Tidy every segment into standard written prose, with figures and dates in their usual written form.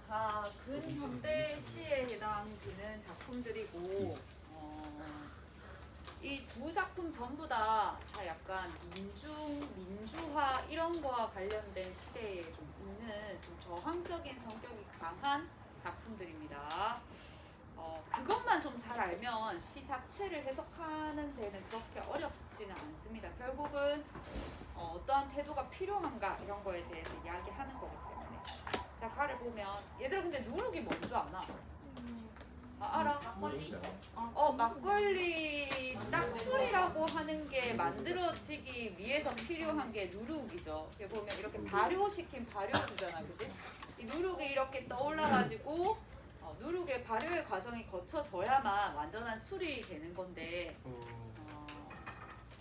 다 근현대 시에 해당되는 작품들이고 이 두 작품 전부 다 약간 민주화 이런 거와 관련된 시대에 좀 있는 좀 저항적인 성격이 강한 작품들입니다. 그것만 좀 잘 알면 시 자체를 해석하는 데는 그렇게 어렵지는 않습니다. 결국은 어떠한 태도가 필요한가 이런 거에 대해서 이야기하는 거기 때문에. 자, 가를 보면 얘들아 근데 누룩이 뭔 줄 아나? 알아? 막걸리. 막걸리 딱 술이라고 하는 게 만들어지기 위해서 필요한 게 누룩이죠. 여기 보면 이렇게 발효시킨 발효주잖아, 그지? 이 누룩이 이렇게 떠올라가지고 누룩의 발효의 과정이 거쳐져야만 완전한 술이 되는 건데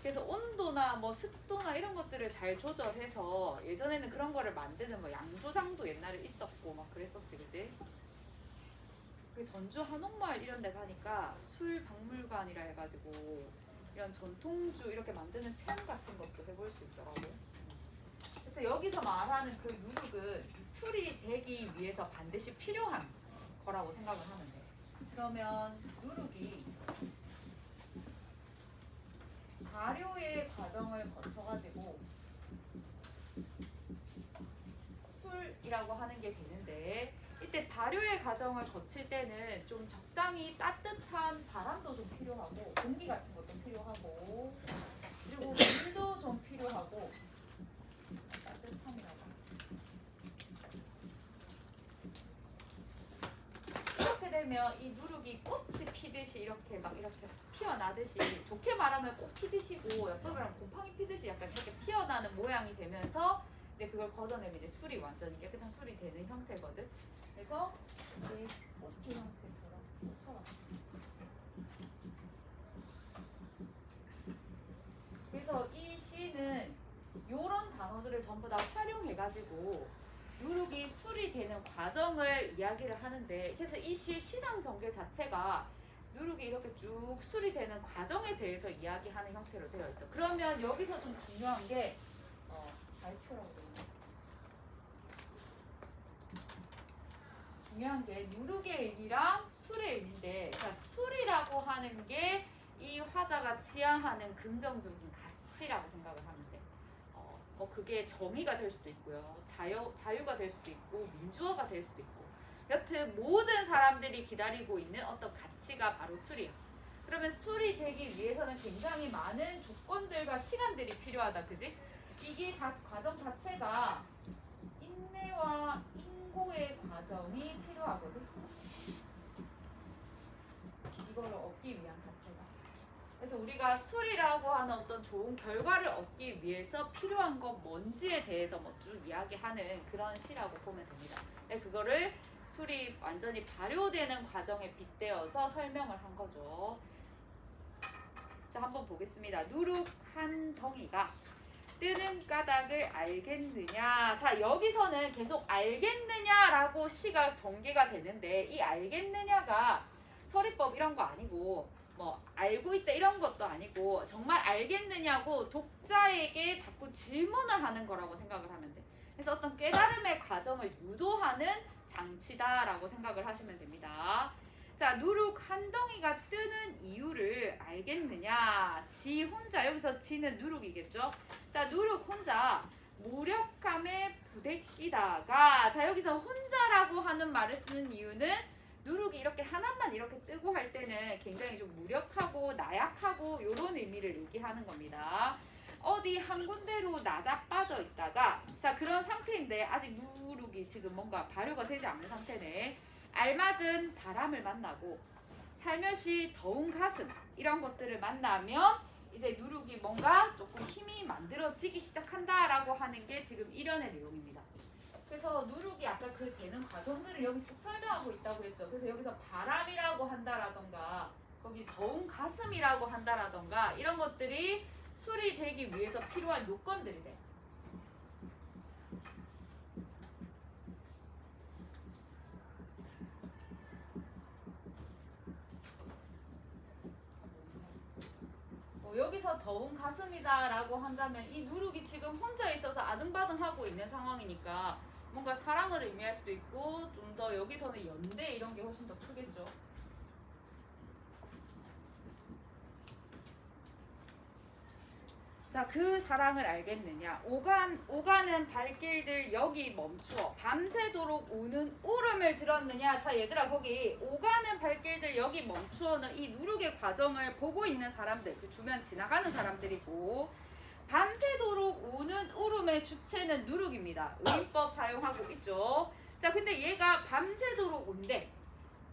그래서 온도나 뭐 습도나 이런 것들을 잘 조절해서 예전에는 그런 거를 만드는 뭐 양조장도 옛날에 있었고 막 그랬었지, 그지? 그 전주 한옥마을 이런 데 가니까 술 박물관이라 해가지고 이런 전통주 이렇게 만드는 체험 같은 것도 해볼 수 있더라고. 그래서 여기서 말하는 그 누룩은 술이 되기 위해서 반드시 필요한 거라고 생각을 하면 돼. 그러면 누룩이 발효의 과정을 거쳐가지고 술이라고 하는 게 되는데 이때 발효의 과정을 거칠 때는 좀 적당히 따뜻한 바람도 좀 필요하고 공기 같은 것도 필요하고 그리고 물도 좀 필요하고 따뜻함이라고 이렇게 되면 이 누룩이 꽃이 피듯이 이렇게 피어나듯이 좋게 말하면 꽃 피듯이고 나쁘게 말하면 곰팡이 피듯이 약간 이렇게 피어나는 모양이 되면서 이제 그걸 걷어내면 이제 술이 완전히 깨끗한 술이 되는 형태거든. 그래서 이 꽃피 형태처럼 꽂혀왔어. 그래서 이 시는 이런 단어들을 전부 다 활용해가지고 누룩이 술이 되는 과정을 이야기를 하는데 그래서 이 시의 시상 전개 자체가 누룩이 이렇게 쭉 술이 되는 과정에 대해서 이야기하는 형태로 되어 있어. 그러면 여기서 좀 중요한 게 발표라고 되어 있네. 중요한 게 누룩의 의미랑 술의 의미인데 자, 술이라고 하는 게 이 화자가 지향하는 긍정적인 가치라고 생각을 하면 돼. 그게 정의가 될 수도 있고요. 자유가 될 수도 있고 민주화가 될 수도 있고 여튼 모든 사람들이 기다리고 있는 어떤 가치가 바로 술이야. 그러면 술이 되기 위해서는 굉장히 많은 조건들과 시간들이 필요하다. 그지? 이게 과정 자체가 인내와 인고의 과정이 필요하거든. 이걸 얻기 위한 자체가. 그래서 우리가 술이라고 하는 어떤 좋은 결과를 얻기 위해서 필요한 건 뭔지에 대해서 뭐 쭉 이야기하는 그런 시라고 보면 됩니다. 그거를 술이 완전히 발효되는 과정에 빗대어서 설명을 한 거죠. 자, 한번 보겠습니다. 누룩 한 덩이가 뜨는 까닭을 알겠느냐. 자, 여기서는 계속 알겠느냐라고 시가 전개가 되는데 이 알겠느냐가 서리법 이런 거 아니고 뭐 알고 있다 이런 것도 아니고 정말 알겠느냐고 독자에게 자꾸 질문을 하는 거라고 생각을 하면 돼. 그래서 어떤 깨달음의 과정을 유도하는 장치다라고 생각을 하시면 됩니다. 자, 누룩 한 덩이가 뜨는 이유를 알겠느냐. 지 혼자, 여기서 지는 누룩이겠죠. 자, 누룩 혼자 무력함에 부대끼다가 자, 여기서 혼자라고 하는 말을 쓰는 이유는 누룩이 이렇게 하나만 이렇게 뜨고 할 때는 굉장히 좀 무력하고 나약하고 이런 의미를 얘기하는 겁니다. 어디 한 군데로 나자빠져 있다가 자, 그런 상태인데 아직 누룩이 지금 뭔가 발효가 되지 않은 상태네. 알맞은 바람을 만나고 살며시 더운 가슴 이런 것들을 만나면 이제 누룩이 뭔가 조금 힘이 만들어지기 시작한다라고 하는 게 지금 일련의 내용입니다. 그래서 누룩이 아까 그 되는 과정들을 여기 쭉 설명하고 있다고 했죠. 그래서 여기서 바람이라고 한다라던가 거기 더운 가슴이라고 한다라던가 이런 것들이 술이 되기 위해서 필요한 요건들이래. 여기서 더운 가슴이다라고 한다면 이 누룩이 지금 혼자 있어서 아등바등하고 있는 상황이니까 뭔가 사랑을 의미할 수도 있고 좀 더 여기서는 연대 이런 게 훨씬 더 크겠죠. 자, 그 사랑을 알겠느냐. 오가는 발길들 여기 멈추어 밤새도록 우는 울음을 들었느냐. 자, 얘들아, 거기 오가는 발길들 여기 멈추어는 이 누룩의 과정을 보고 있는 사람들, 그 주변 지나가는 사람들이고, 밤새도록 우는 울음의 주체는 누룩입니다. 의인법 사용하고 있죠. 자, 근데 얘가 밤새도록 운대.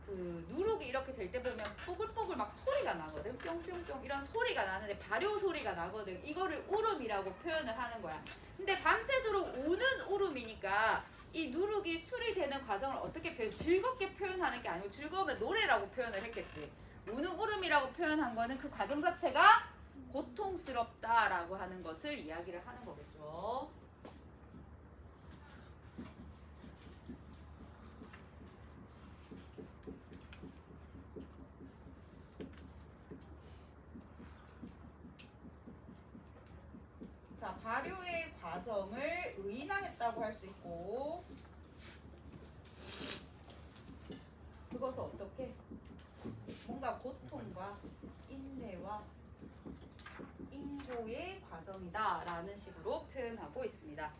그 누룩이 이렇게 될 때 보면 뽀글뽀글 막 소리가 나거든. 뿅뿅뿅 이런 소리가 나는데 발효 소리가 나거든. 이거를 울음이라고 표현을 하는 거야. 근데 밤새도록 우는 울음이니까 이 누룩이 술이 되는 과정을 어떻게 즐겁게 표현하는 게 아니고 즐거우면 노래라고 표현을 했겠지. 우는 울음이라고 표현한 거는 그 과정 자체가 고통스럽다라고 하는 것을 이야기를 하는 거겠죠. 자, 발효의 과정을 의인화했다고 할 수 있고, 그것을 어떻게? 뭔가 고통과 인내와 인고의 과정이다라는 식으로 표현하고 있습니다.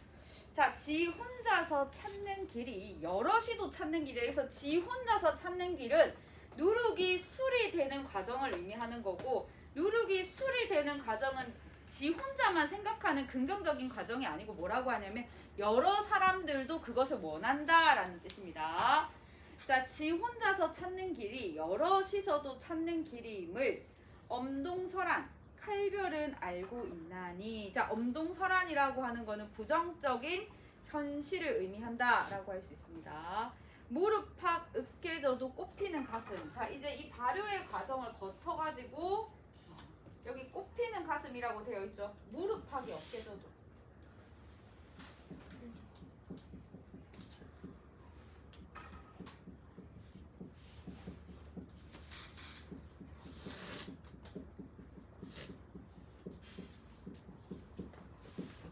자, 지 혼자서 찾는 길이 여럿이도 찾는 길이에요. 그래서 지 혼자서 찾는 길은 누룩이 술이 되는 과정을 의미하는 거고, 누룩이 술이 되는 과정은 지 혼자만 생각하는 긍정적인 과정이 아니고 뭐라고 하냐면 여러 사람들도 그것을 원한다라는 뜻입니다. 자, 지 혼자서 찾는 길이 여럿이서도 찾는 길임을 엄동설한 칼별은 알고 있나니. 자, 엄동설한이라고 하는 거는 부정적인 현실을 의미한다라고 할 수 있습니다. 무릎팍 으깨져도 꽃피는 가슴. 자, 이제 이 발효의 과정을 거쳐가지고 여기 꽃피는 가슴이라고 되어 있죠. 무릎팍이 어깨져도.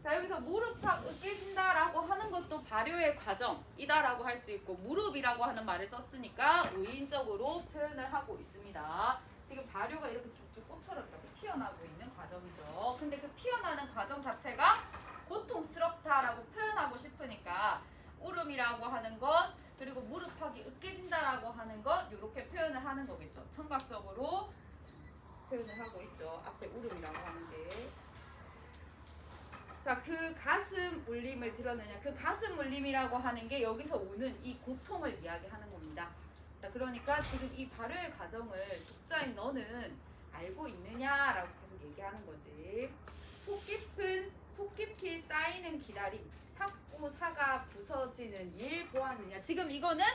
자, 여기서 무릎팍 으깨진다라고 하는 것도 발효의 과정이다라고 할 수 있고, 무릎이라고 하는 말을 썼으니까 의인적으로 표현을 하고 있습니다. 지금 발효가 이렇게 쭉쭉 꽃처럼 이렇게 피어나고 있는 과정이죠. 근데 그 피어나는 과정 자체가 고통스럽다라고 표현하고 싶으니까 울음이라고 하는 것, 그리고 무릎팍이 으깨진다라고 하는 것, 이렇게 표현을 하는 거겠죠. 청각적으로 표현을 하고 있죠. 앞에 울음이라고 하는 게. 자, 그 가슴 울림을 들었느냐. 그 가슴 울림이라고 하는 게 여기서 오는 이 고통을 이야기하는 겁니다. 자, 그러니까 지금 이 발효의 과정을 독자인 너는 알고 있느냐라고 계속 얘기하는 거지. 속 깊이 쌓이는 기다림, 삭고 사가 부서지는 일 보았느냐. 지금 이거는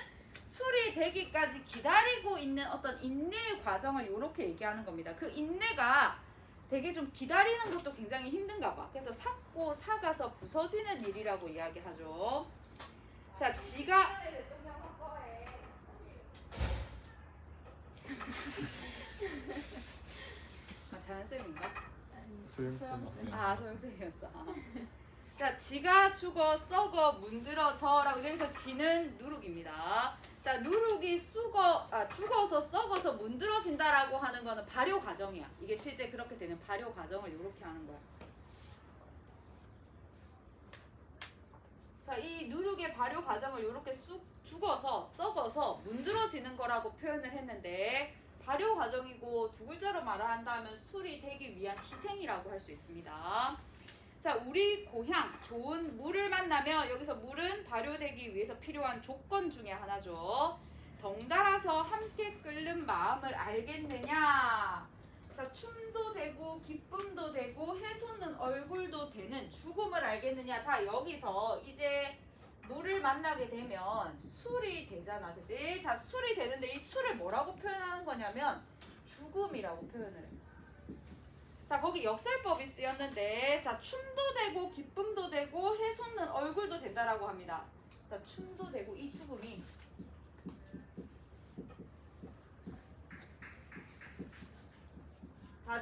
술이 되기까지 기다리고 있는 어떤 인내의 과정을 이렇게 얘기하는 겁니다. 그 인내가 되게 좀 기다리는 것도 굉장히 힘든가 봐. 그래서 삭고 사가서 부서지는 일이라고 이야기하죠. 자, 지가 자연쌤인가? 소영쌤. 소영쌤이었어. 자, 지가 죽어 썩어 문드러져라고. 여기서 지는 누룩입니다. 자, 누룩이 죽어서 썩어서 문드러진다라고 하는 거는 발효 과정이야. 이게 실제 그렇게 되는 발효 과정을 이렇게 하는 거야. 자, 이 누룩의 발효 과정을 이렇게 쑥 죽어서 썩어서 문드러지는 거라고 표현을 했는데, 발효 과정이고 두 글자로 말을 한다면 술이 되기 위한 희생이라고 할 수 있습니다. 자, 우리 고향 좋은 물을 만나면, 여기서 물은 발효되기 위해서 필요한 조건 중에 하나죠. 덩달아서 함께 끓는 마음을 알겠느냐. 자, 춤도 되고 기쁨도 되고 해솟는 얼굴도 되는 죽음을 알겠느냐. 자, 여기서 이제 물을 만나게 되면 술이 되잖아, 그지? 자, 술이 되는데 이 술을 뭐라고 표현하는 거냐면 죽음이라고 표현을 해. 자, 거기 역설법이 쓰였는데, 자, 춤도 되고 기쁨도 되고 해솟는 얼굴도 된다라고 합니다. 자, 춤도 되고 이 죽음이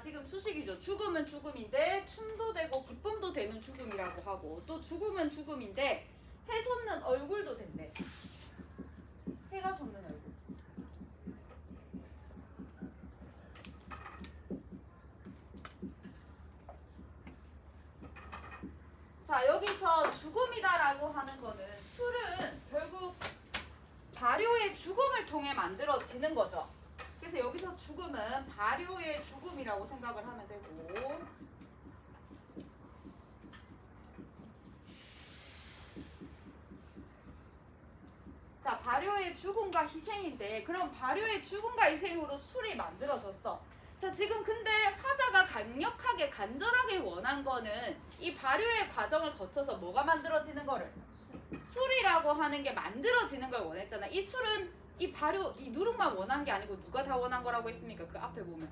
지금 수식이죠. 죽음은 죽음인데 춤도 되고 기쁨도 되는 죽음이라고 하고, 또 죽음은 죽음인데 해 솟는 얼굴도 된대. 해가 솟는 얼굴. 자, 여기서 죽음이다라고 하는 거는 술은 결국 발효의 죽음을 통해 만들어지는 거죠. 그래서 여기서 죽음은 발효의 죽음이라고 생각을 하면 되고, 자, 발효의 죽음과 희생인데, 그럼 발효의 죽음과 희생으로 술이 만들어졌어. 자, 지금 근데 화자가 강력하게 간절하게 원한 거는 이 발효의 과정을 거쳐서 뭐가 만들어지는 거를, 술이라고 하는 게 만들어지는 걸 원했잖아. 이 술은 이 발효, 이 누룩만 원한 게 아니고 누가 다 원한 거라고 했습니까? 그 앞에 보면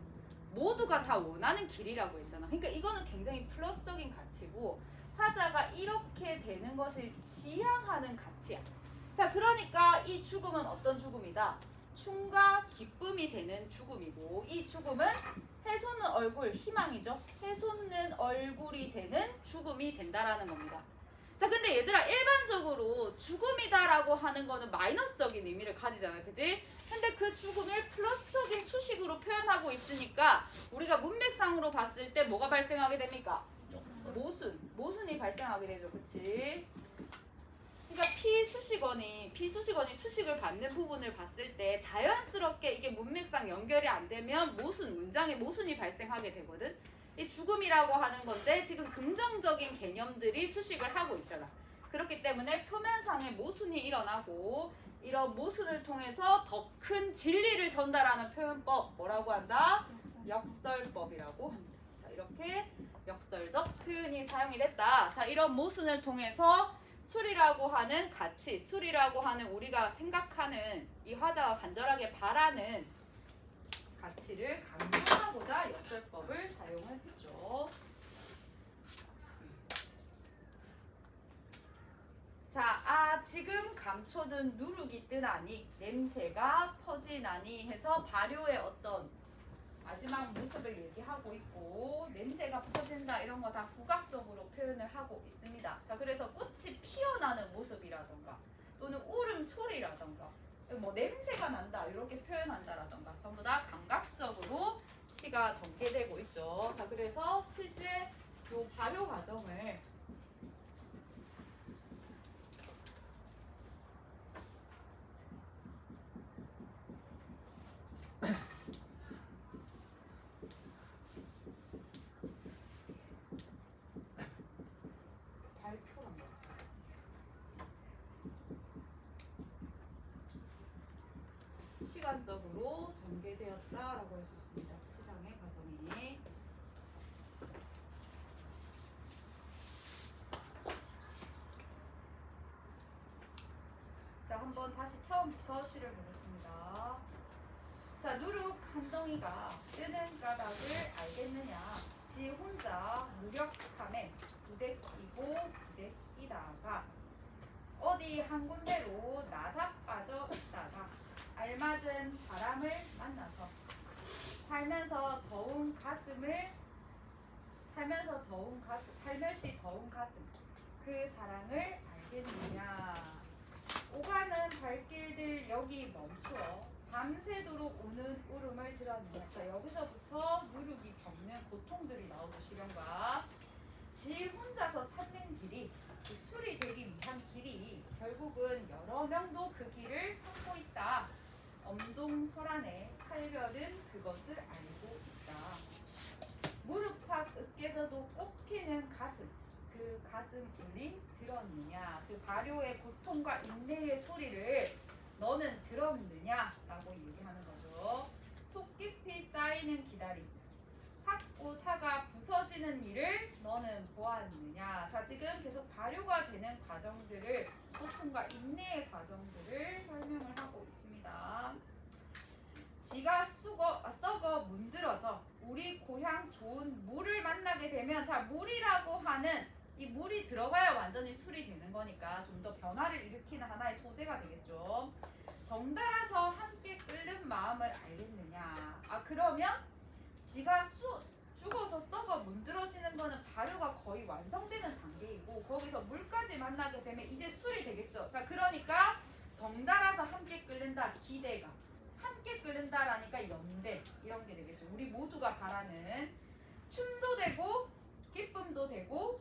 모두가 다 원하는 길이라고 했잖아. 그러니까 이거는 굉장히 플러스적인 가치고, 화자가 이렇게 되는 것을 지향하는 가치야. 자, 그러니까 이 죽음은 어떤 죽음이다? 춤과 기쁨이 되는 죽음이고, 이 죽음은 해솟는 얼굴, 희망이죠. 해솟는 얼굴이 되는 죽음이 된다라는 겁니다. 자, 근데 얘들아, 일반적으로 죽음이다라고 하는 거는 마이너스적인 의미를 가지잖아, 그지? 근데 그 죽음을 플러스적인 수식으로 표현하고 있으니까 우리가 문맥상으로 봤을 때 뭐가 발생하게 됩니까? 모순이 발생하게 되죠, 그치? 그러니까 피수식원이 수식을 받는 부분을 봤을 때 자연스럽게 이게 문맥상 연결이 안 되면 문장에 모순이 발생하게 되거든. 이 죽음이라고 하는 건데 지금 긍정적인 개념들이 수식을 하고 있잖아. 그렇기 때문에 표면상의 모순이 일어나고, 이런 모순을 통해서 더 큰 진리를 전달하는 표현법, 뭐라고 한다? 역설법이라고 합니다. 자, 이렇게 역설적 표현이 사용이 됐다. 자, 이런 모순을 통해서 술이라고 하는 가치, 술이라고 하는 우리가 생각하는, 이 화자가 간절하게 바라는 가치를 강조하고자 역설법을 사용을 했죠. 자, 지금 감춰둔 누룩이 뜨나니, 냄새가 퍼지나니 해서 발효의 어떤 마지막 모습을 얘기하고 있고, 냄새가 퍼진다 이런 거 다 부각적으로 표현을 하고 있습니다. 자, 그래서 꽃이 피어나는 모습이라던가 또는 울음소리라던가 뭐 냄새가 난다 이렇게 표현한다라던가 전부 다 감각적으로 시가 전개되고 있죠. 자, 그래서 실제 요 발효 과정을 시간적으로 전개되었다라고 할 수 있습니다. 시장의 과정이. 자, 한번 다시 처음부터 시를 보겠습니다. 자, 누룩 한 덩이가 뜨는 까닭을 알겠느냐? 지 혼자 무력함에 부대끼고 부대끼다가 어디 한 군데로 나자빠져 있다가 알맞은 바람을 만나서 살면서 더운 가슴 살며시 더운 가슴 그 사랑을 알겠느냐. 오가는 발길들 여기 멈추어 밤새도록 오는 울음을 들었느냐. 자, 여기서부터 누룩이 겪는 고통들이 나오죠. 시련과 지 혼자서 찾는 길이, 그 술이 되기 위한 길이 결국은 여러 명도 그 길을 찾고 있다. 엄동설안에 칼별은 그것을 알고 있다. 무릎팍 으깨져도 꽃피는 가슴, 그 가슴 울림 들었느냐. 그 발효의 고통과 인내의 소리를 너는 들었느냐 라고 얘기하는 거죠. 속 깊이 쌓이는 기다림, 삭고 사가 부서지는 일을 너는 보았느냐. 자, 지금 계속 발효가 되는 과정들을, 고통과 인내의 과정들을 설명을 하고 있습니다. 지가 썩어 문드러져 우리 고향 좋은 물을 만나게 되면, 자, 물이라고 하는 이 물이 들어가야 완전히 술이 되는 거니까 좀 더 변화를 일으키는 하나의 소재가 되겠죠. 덩달아서 함께 끓는 마음을 알겠느냐. 그러면 지가 죽어서 썩어 문드러지는 거는 발효가 거의 완성되는 단계이고, 거기서 물까지 만나게 되면 이제 술이 되겠죠. 자, 그러니까 덩달아서 함께 끓는다. 기대가. 함께 끓는다라니까 연대. 이런 게 되겠죠. 우리 모두가 바라는 춤도 되고 기쁨도 되고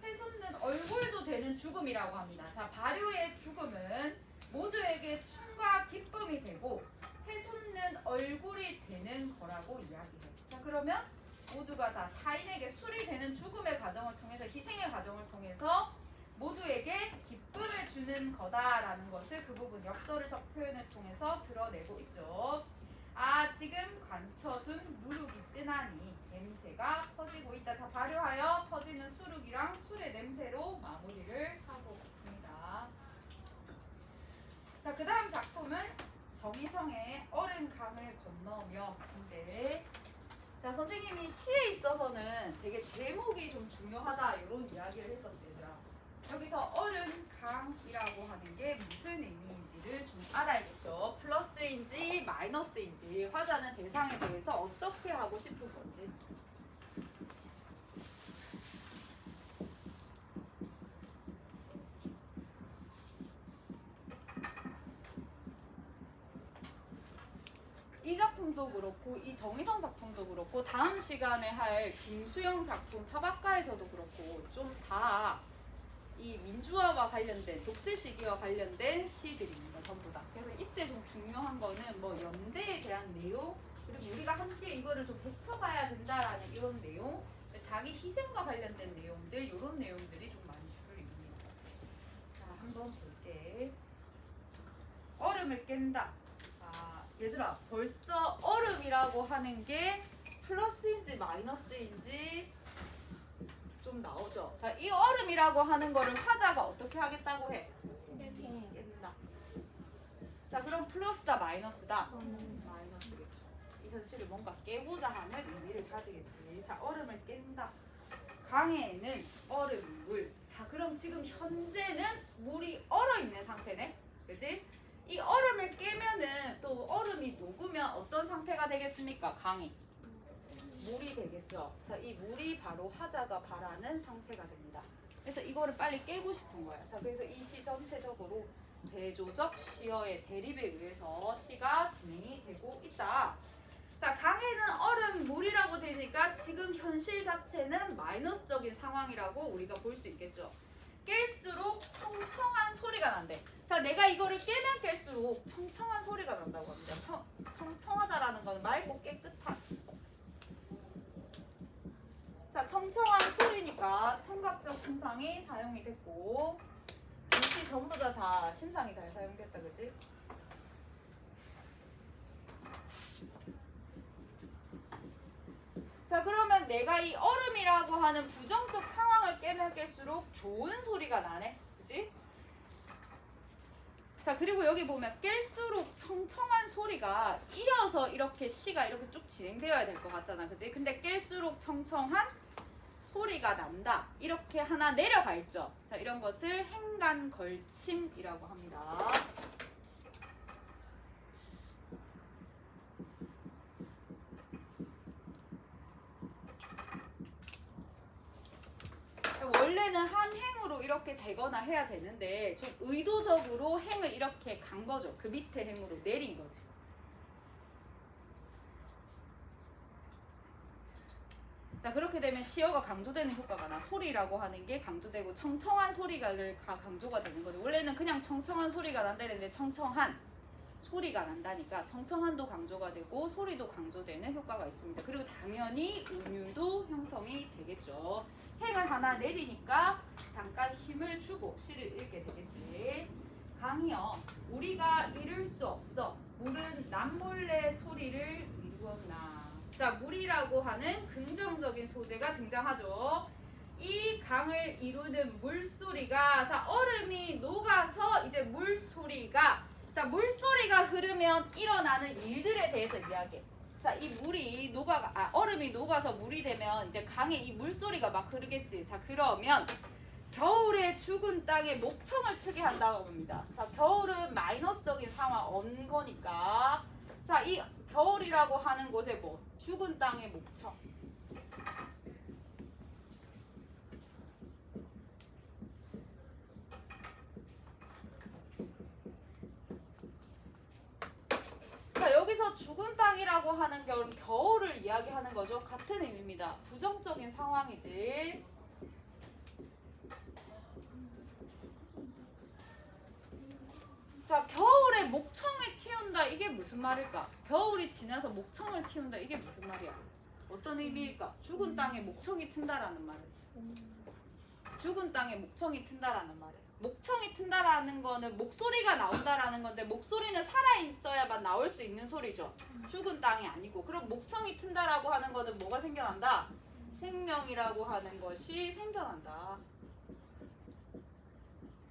해솟는 얼굴도 되는 죽음이라고 합니다. 자, 발효의 죽음은 모두에게 춤과 기쁨이 되고 해솟는 얼굴이 되는 거라고 이야기해요. 자, 그러면 모두가 다 타인에게 술이 되는 죽음의 과정을 통해서 희생의 과정을 통해서 모두에게 기쁨을 주는 거다라는 것을 그 부분 역설적 표현을 통해서 드러내고 있죠. 아, 지금 관쳐둔 누룩이 뜨나니 냄새가 퍼지고 있다. 자, 발효하여 퍼지는 수룩이랑 술의 냄새로 마무리를 하고 있습니다. 자, 그 다음 작품은 정희성의 얼음강을 건너며인데, 자, 선생님이 시에 있어서는 되게 제목이 좀 중요하다 이런 이야기를 했었어요. 여기서 얼음강이라고 하는 게 무슨 의미인지를 좀 알아야겠죠. 플러스인지 마이너스인지 화자는 대상에 대해서 어떻게 하고 싶은 건지. 이 작품도 그렇고 이 정희성 작품도 그렇고 다음 시간에 할 김수영 작품 파박가에서도 그렇고 좀 다 이 민주화와 관련된 독재 시기와 관련된 시들입니다. 전부 다. 그래서 이때 좀 중요한 거는 뭐 연대에 대한 내용, 그리고 우리가 함께 이거를 좀 헤쳐봐야 된다라는 이런 내용, 자기 희생과 관련된 내용들, 이런 내용들이 좀 많이 줄을 이룹니다. 자, 한번 볼게. 얼음을 깬다. 아, 얘들아, 벌써 얼음이라고 하는 게 플러스인지 마이너스인지 좀 나오죠. 자, 이 얼음이라고 하는 거를 화자가 어떻게 하겠다고 해? 깬다. 자, 그럼 플러스다 마이너스다? 마이너스겠죠. 이 현실을 뭔가 깨고자 하는 의미를 가지겠지. 자, 얼음을 깬다. 강에는 얼음, 물. 자, 그럼 지금 현재는 물이 얼어 있는 상태네. 그지? 이 얼음을 깨면은 또 얼음이 녹으면 어떤 상태가 되겠습니까? 강이. 물이 되겠죠. 자, 이 물이 바로 화자가 바라는 상태가 됩니다. 그래서 이거를 빨리 깨고 싶은 거야. 자, 그래서 이 시 전체적으로 대조적 시어의 대립에 의해서 시가 진행이 되고 있다. 자, 강에는 얼음, 물이라고 되니까 지금 현실 자체는 마이너스적인 상황이라고 우리가 볼 수 있겠죠. 깰수록 청청한 소리가 난대. 자, 내가 이거를 깨면 깰수록 청청한 소리가 난다고 합니다. 청청하다라는 건 맑고 깨끗한. 자, 청청한 소리니까 청각적 심상이 사용이 됐고, 이 시 전부 다 심상이 잘 사용됐다, 그지? 자, 그러면 내가 이 얼음이라고 하는 부정적 상황을 깨면 깰수록 좋은 소리가 나네, 그지? 자, 그리고 여기 보면 깰수록 청청한 소리가 이어서 이렇게 시가 이렇게 쭉 진행되어야 될 것 같잖아, 그지? 근데 깰수록 청청한 소리가 난다. 이렇게 하나 내려가 있죠. 자, 이런 것을 행간 걸침이라고 합니다. 원래는 한 행으로 이렇게 되거나 해야 되는데 좀 의도적으로 행을 이렇게 간 거죠. 그 밑에 행으로 내린 거지. 자, 그렇게 되면 시어가 강조되는 효과가 나. 소리라고 하는 게 강조되고 청청한 소리가 강조가 되는 거죠. 원래는 그냥 청청한 소리가 난다는데 청청한 소리가 난다니까 청청한도 강조가 되고 소리도 강조되는 효과가 있습니다. 그리고 당연히 은유도 형성이 되겠죠. 행을 하나 내리니까 잠깐 쉼을 주고 시를 읽게 되겠지. 강이여, 우리가 이룰 수 없어. 물은 남몰래 소리를 이루었나. 자, 물이라고 하는 긍정적인 소재가 등장하죠. 이 강을 이루는 물소리가, 자, 얼음이 녹아서 이제 물소리가, 자, 물소리가 흐르면 일어나는 일들에 대해서 이야기해. 자, 이 물이 얼음이 녹아서 물이 되면 이제 강에 이 물소리가 막 흐르겠지. 자, 그러면 겨울에 죽은 땅에 목청을 트게 한다고 봅니다. 자, 겨울은 마이너스적인 상황, 언거니까. 자, 이 겨울이라고 하는 곳에 뭐? 죽은 땅의 목청. 죽은 땅이라고 하는 경우는 겨울을 이야기하는 거죠. 같은 의미입니다. 부정적인 상황이지. 자, 겨울에 목청을 틔운다. 이게 무슨 말일까? 겨울이 지나서 목청을 틔운다. 이게 무슨 말이야? 어떤 의미일까? 죽은 땅에 목청이 튼다라는 말은. 죽은 땅에 목청이 튼다라는 말은. 목청이 튼다라는 거는 목소리가 나온다라는 건데 목소리는 살아있어야만 나올 수 있는 소리죠. 죽은 땅이 아니고. 그럼 목청이 튼다라고 하는 거는 뭐가 생겨난다? 생명이라고 하는 것이 생겨난다.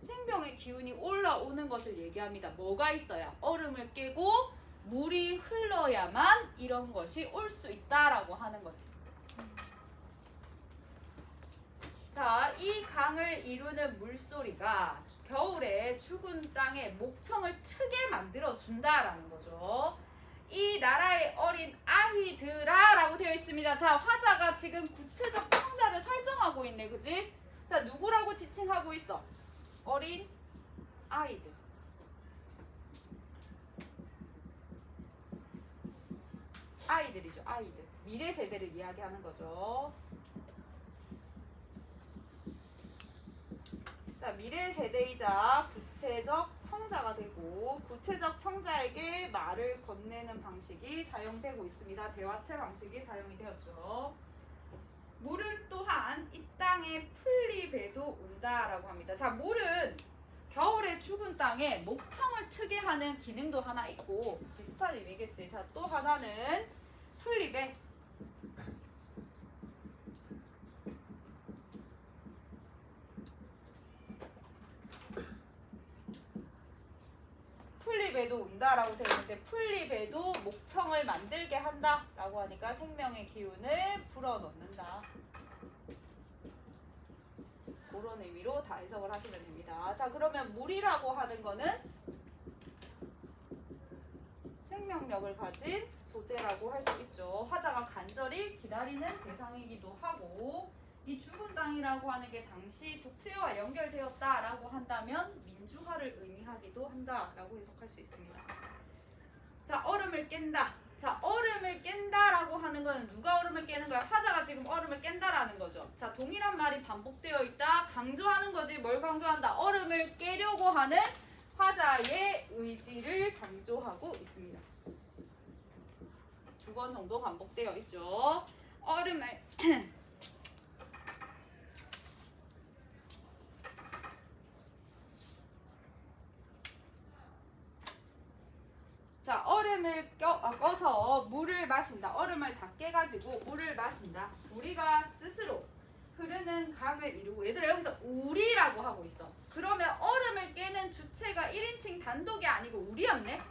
생명의 기운이 올라오는 것을 얘기합니다. 뭐가 있어야? 얼음을 깨고 물이 흘러야만 이런 것이 올 수 있다라고 하는 거지. 자, 이 강을 이루는 물소리가 겨울에 죽은 땅에 목청을 트게 만들어 준다라는 거죠. 이 나라의 어린 아이들아라고 되어 있습니다. 자, 화자가 지금 구체적 청자를 설정하고 있네, 그지? 자, 누구라고 지칭하고 있어? 어린 아이들. 아이들이죠, 아이들. 미래 세대를 이야기하는 거죠. 자, 미래 세대이자 구체적 청자가 되고 구체적 청자에게 말을 건네는 방식이 사용되고 있습니다. 대화체 방식이 사용이 되었죠. 물은 또한 이 땅의 풀잎에도 온다라고 합니다. 자, 물은 겨울에 죽은 땅에 목청을 트게 하는 기능도 하나 있고 비슷한 의미겠지. 자, 또 하나는 풀잎에 풀잎에도 온다라고 되어 있는데 풀잎에도 목청을 만들게 한다라고 하니까 생명의 기운을 불어넣는다. 그런 의미로 다 해석을 하시면 됩니다. 자, 그러면 물이라고 하는 거는 생명력을 가진 소재라고 할 수 있죠. 화자가 간절히 기다리는 대상이기도 하고 이 죽은 땅이라고 하는 게 당시 독재와 연결되었다라고 한다면 민주화를 의미하기도 한다라고 해석할 수 있습니다. 자, 얼음을 깬다. 자, 얼음을 깬다라고 하는 거는 누가 얼음을 깨는 거야? 화자가 지금 얼음을 깬다라는 거죠. 자, 동일한 말이 반복되어 있다. 강조하는 거지. 뭘 강조한다? 얼음을 깨려고 하는 화자의 의지를 강조하고 있습니다. 2번 정도 반복되어 있죠. 얼음을 자, 얼음을 꺼서 물을 마신다. 얼음을 다 깨가지고 물을 마신다. 우리가 스스로 흐르는 강을 이루고 얘들아 여기서 우리라고 하고 있어. 그러면 얼음을 깨는 주체가 1인칭 단독이 아니고 우리였네.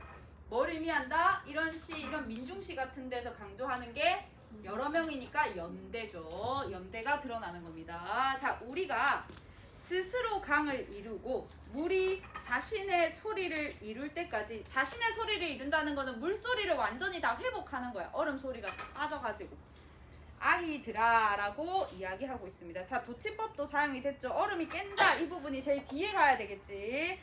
뭘 의미한다? 이런 시, 이런 민중시 같은 데서 강조하는 게 여러 명이니까 연대죠. 연대가 드러나는 겁니다. 자, 우리가 스스로 강을 이루고 물이 자신의 소리를 이룰 때까지, 자신의 소리를 이룬다는 거는 물소리를 완전히 다 회복하는 거야. 얼음 소리가 다 빠져가지고. 아이들아 라고 이야기하고 있습니다. 자, 도치법도 사용이 됐죠. 얼음이 깬다. 이 부분이 제일 뒤에 가야 되겠지.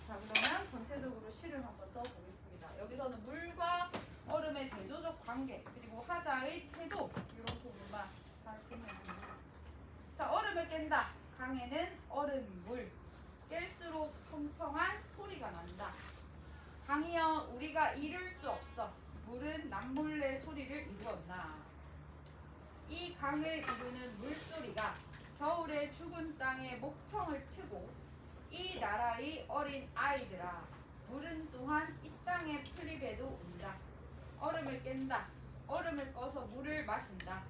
자, 그러면 전체적으로 시를 한번 떠보겠습니다. 여기서는 물과 얼음의 대조적 관계, 그리고 화자의 태도, 이런 부분만 살피면 됩니다. 자, 얼음을 깬다. 강에는 얼음, 물. 깰수록 청청한 소리가 난다. 강이여, 우리가 이룰 수 없어. 물은 남몰래 소리를 이루었나. 이 강을 이루는 물소리가 겨울에 죽은 땅에 목청을 트고 이 나라의 어린 아이들아, 물은 또한 이 땅의 풀잎에도 온다. 얼음을 깬다. 얼음을 꺼서 물을 마신다.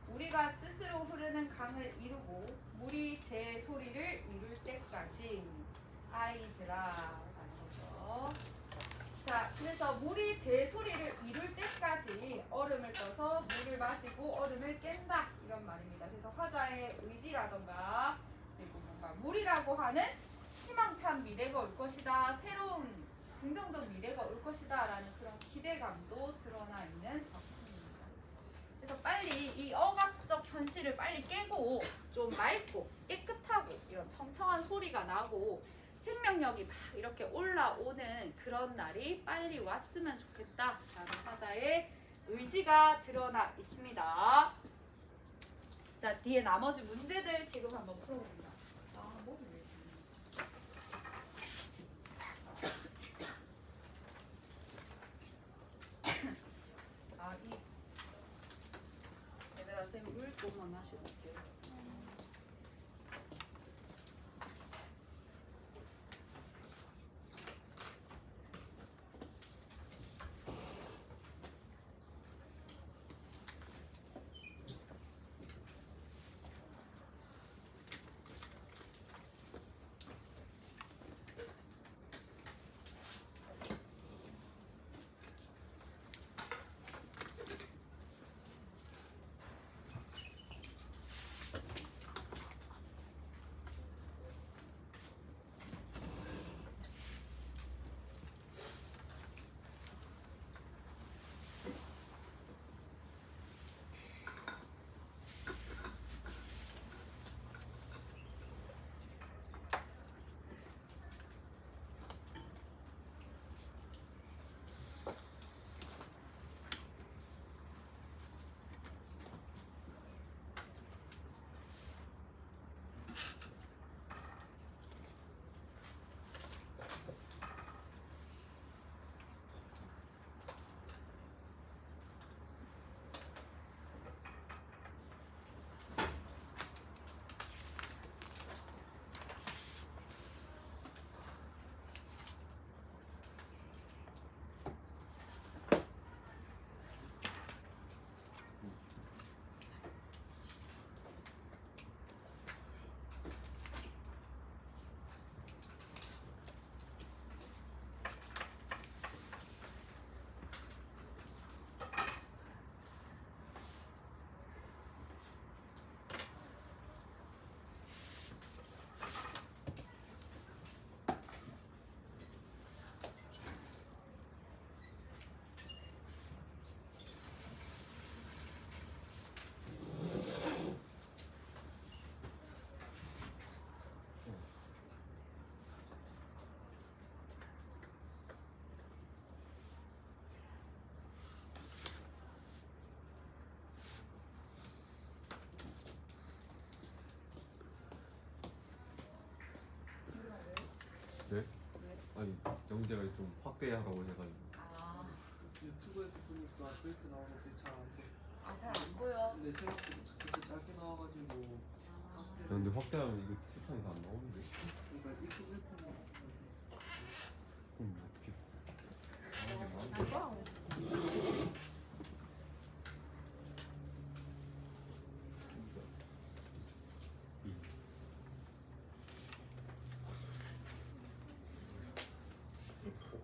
우리가 스스로 흐르는 강을 이루고 물이 제 소리를 이룰 때까지. 아이들아 라는 거죠. 자, 그래서 물이 제 소리를 이룰 때까지 얼음을 꺼서 물을 마시고 얼음을 깬다, 이런 말입니다. 그래서 화자의 의지라던가 그리고 뭔가 물이라고 하는 희망찬 미래가 올 것이다, 새로운 긍정적 미래가 올 것이다 라는 그런 기대감도 드러나 있는 작품입니다. 그래서 빨리 이 억압적 현실을 빨리 깨고 좀 맑고 깨끗하고 이런 청청한 소리가 나고 생명력이 막 이렇게 올라오는 그런 날이 빨리 왔으면 좋겠다라는 화자의 의지가 드러나 있습니다. 자, 뒤에 나머지 문제들 지금 한번 풀어봅니다. 목이 왜 이러지? 얘들아, 쌤 물 조금만 마시고 올게요. 네? 아니 영재가 좀 확대하라고 해가지고. 유튜브에서 보니까 저렇게 나오는 게 잘 안 보여. 잘 안 보여. 근데 생각보다 그렇게 짧게 나와가지고 야, 근데 확대하면 이거 시판이 다 안 나오는데. 그러니까 이거 일품 그럼 어떻게?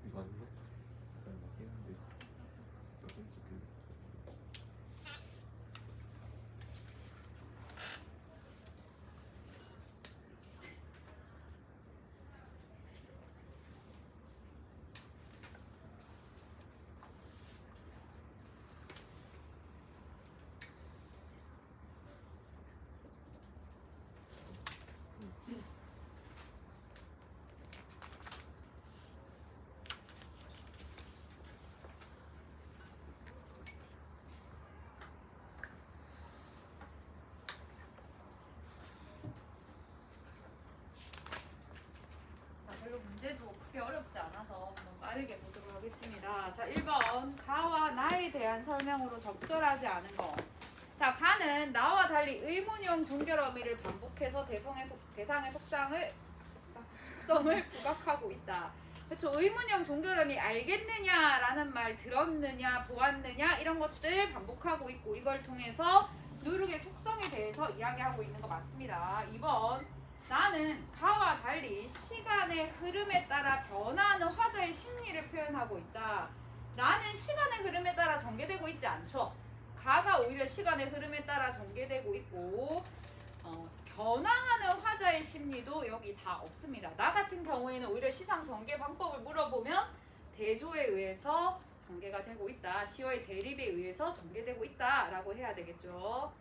이거 아닌가? 약간 맞긴 한데. 조금 섞이네. 별로 문제도 크게 어렵지 않아서 한번 빠르게 보도록 하겠습니다. 자, 1번. 가와 나에 대한 설명으로 적절하지 않은 거. 자, 가는 나와 달리 의문형 종결 어미를 반복해서 대상의 속성을 부각하고 있다. 그렇죠. 의문형 종결 어미 알겠느냐라는 말 들었느냐, 보았느냐 이런 것들 반복하고 있고 이걸 통해서 누룩의 속성에 대해서 이야기하고 있는 거 맞습니다. 2번. 나는 가와 달리 시간의 흐름에 따라 변화하는 화자의 심리를 표현하고 있다. 나는 시간의 흐름에 따라 전개되고 있지 않죠. 가가 오히려 시간의 흐름에 따라 전개되고 있고 변화하는 화자의 심리도 여기 다 없습니다. 나 같은 경우에는 오히려 시상 전개 방법을 물어보면 대조에 의해서 전개가 되고 있다. 시어의 대립에 의해서 전개되고 있다라고 해야 되겠죠.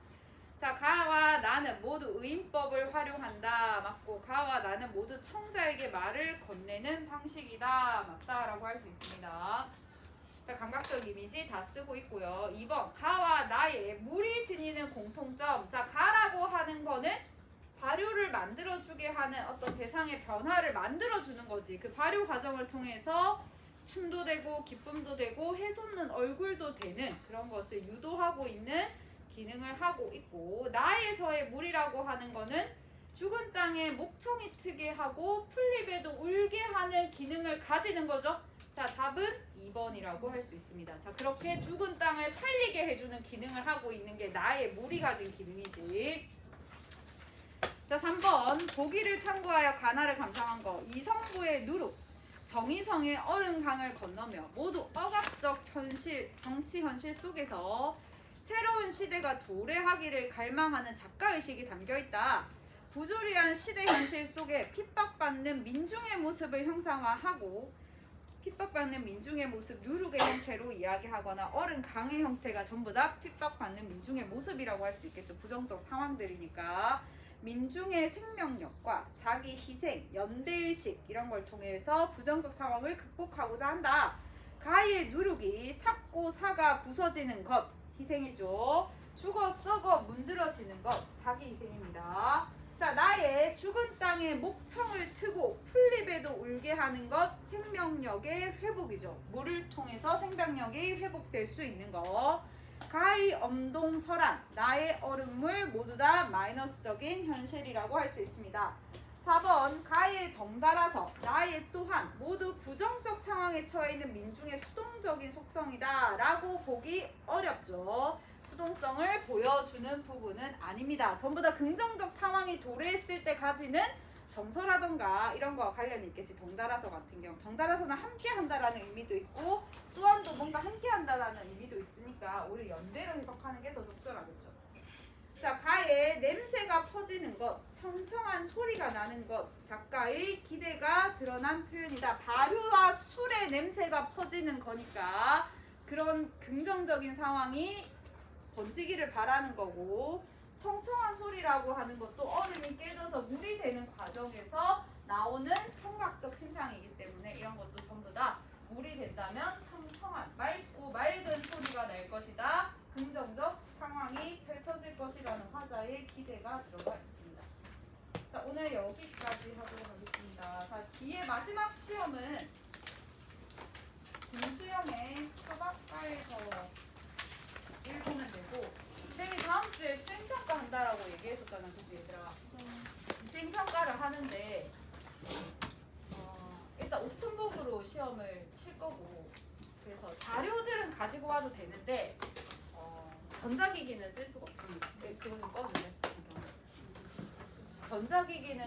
자, 가와 나 나는 모두 의인법을 활용한다. 맞고 가와 나는 모두 청자에게 말을 건네는 방식이다. 맞다라고 할 수 있습니다. 자, 감각적 이미지 다 쓰고 있고요. 2번 가와 나의 물이 지니는 공통점. 자, 가라고 하는 거는 발효를 만들어주게 하는 어떤 대상의 변화를 만들어주는 거지. 그 발효 과정을 통해서 춤도 되고 기쁨도 되고 해솟는 얼굴도 되는 그런 것을 유도하고 있는 기능을 하고 있고, 나에서의 물이라고 하는 거는 죽은 땅에 목청이 트게 하고 풀잎에도 울게 하는 기능을 가지는 거죠. 자, 답은 2번이라고 할 수 있습니다. 자, 그렇게 죽은 땅을 살리게 해주는 기능을 하고 있는 게 나의 물이 가진 기능이지. 자, 3번 보기를 참고하여 가나를 감상한 거. 이성부의 누룩, 정의성의 얼음강을 건너며 모두 억압적 현실, 정치 현실 속에서 새로운 시대가 도래하기를 갈망하는 작가의식이 담겨있다. 부조리한 시대 현실 속에 핍박받는 민중의 모습을 형상화하고, 핍박받는 민중의 모습 누룩의 형태로 이야기하거나 얼은 강의 형태가 전부 다 핍박받는 민중의 모습이라고 할 수 있겠죠. 부정적 상황들이니까. 민중의 생명력과 자기 희생, 연대의식 이런 걸 통해서 부정적 상황을 극복하고자 한다. 가의 누룩이 삭고 사가 부서지는 것, 희생이죠. 죽어 썩어 문드러지는 것, 자기 희생입니다. 자, 나의 죽은 땅에 목청을 트고 풀잎에도 울게 하는 것, 생명력의 회복이죠. 물을 통해서 생명력이 회복될 수 있는 것. 가의 엄동설한, 나의 얼음물 모두 다 마이너스적인 현실이라고 할 수 있습니다. 4번 가의 덩달아서, 나의 또한 모두 부정적 상황에 처해 있는 민중의 수동적인 속성이다 라고 보기 어렵죠. 수동성을 보여주는 부분은 아닙니다. 전부 다 긍정적 상황이 도래했을 때 가지는 정서라던가 이런 거와 관련이 있겠지. 덩달아서 같은 경우, 덩달아서는 함께 한다라는 의미도 있고 또한도 뭔가 함께 한다라는 의미도 있으니까 우리 연대로 해석하는 게 더 적절하겠죠. 자, 가의 냄새가 퍼지는 것, 청청한 소리가 나는 것, 작가의 기대가 드러난 표현이다. 발효와 술의 냄새가 퍼지는 거니까 그런 긍정적인 상황이 번지기를 바라는 거고, 청청한 소리라고 하는 것도 얼음이 깨져서 물이 되는 과정에서 나오는 청각적 심상이기 때문에 이런 것도 전부 다 물이 된다면 청청한, 맑고 맑은 소리가 날 것이다. 긍정적 상황이 펼쳐질 것이라는 화자의 기대가 들어가 있습니다. 자, 오늘 여기까지 하도록 하겠습니다. 자, 뒤에 마지막 시험은 김수영의 초박가에서 읽으면 되고, 선생님이 다음 주에 수행평가 한다라고 얘기했었잖아, 그치 얘들아? 수행평가를 하는데 일단 오픈북으로 시험을 칠 거고, 그래서 자료들은 가지고 와도 되는데 전자기기는 쓸 수가 없습니다. 그거 좀 꺼줄래? 전자기기는